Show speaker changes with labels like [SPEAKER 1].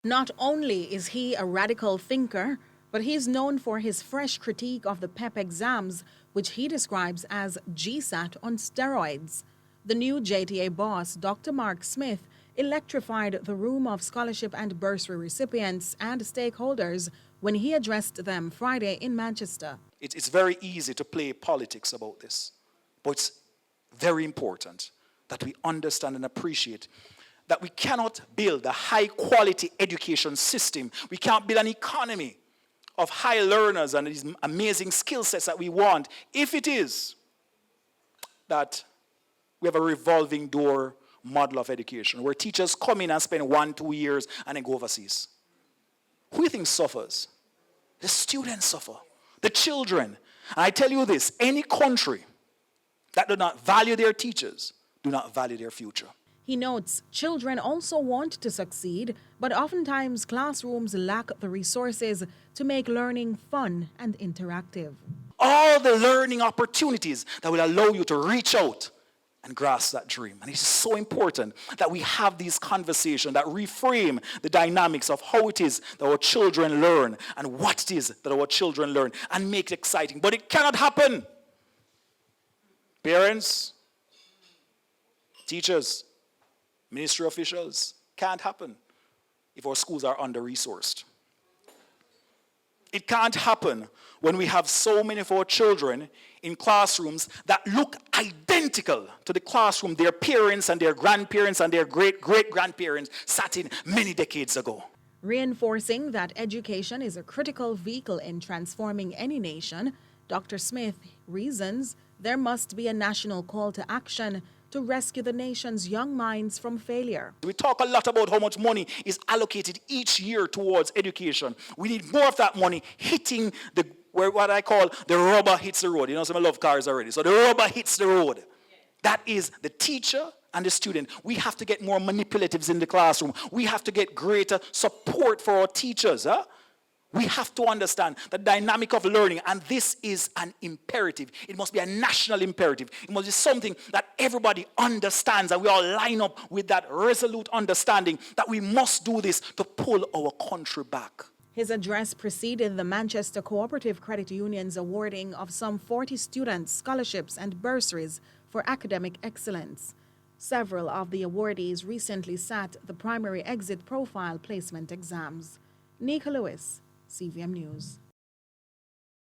[SPEAKER 1] Not only is he a radical thinker, but he's known for his fresh critique of the PEP exams, which he describes as GSAT on steroids. The new JTA boss, Dr. Mark Smith, electrified the room of scholarship and bursary recipients and stakeholders when he addressed them Friday in Manchester.
[SPEAKER 2] It's very easy to play politics about this, but it's very important that we understand and appreciate that we cannot build a high-quality education system. We can't build an economy of high learners and these amazing skill sets that we want if it is that we have a revolving door model of education where teachers come in and spend 1-2 years and then go overseas. Who do you think suffers? The students suffer, the children. And I tell you this, any country that do not value their teachers do not value their future.
[SPEAKER 1] He notes children also want to succeed, but oftentimes classrooms lack the resources to make learning fun and interactive.
[SPEAKER 2] All the learning opportunities that will allow you to reach out and grasp that dream. And it's so important that we have these conversations that reframe the dynamics of how it is that our children learn and what it is that our children learn and make it exciting. But it cannot happen. Parents, teachers, ministry officials, can't happen if our schools are under-resourced. It can't happen when we have so many of our children in classrooms that look identical to the classroom their parents and their grandparents and their great-great-grandparents sat in many decades ago.
[SPEAKER 1] Reinforcing that education is a critical vehicle in transforming any nation, Dr. Smith reasons there must be a national call to action to rescue the nation's young minds from failure.
[SPEAKER 2] We talk a lot about how much money is allocated each year towards education. We need more of that money hitting what I call the rubber hits the road. You know, some love cars already. So the rubber hits the road. That is the teacher and the student. We have to get more manipulatives in the classroom. We have to get greater support for our teachers. We have to understand the dynamic of learning, and this is an imperative. It must be a national imperative. It must be something that everybody understands, and we all line up with that resolute understanding that we must do this to pull our country back.
[SPEAKER 1] His address preceded the Manchester Cooperative Credit Union's awarding of some 40 students scholarships and bursaries for academic excellence. Several of the awardees recently sat the primary exit profile placement exams. Nika Lewis, CVM News.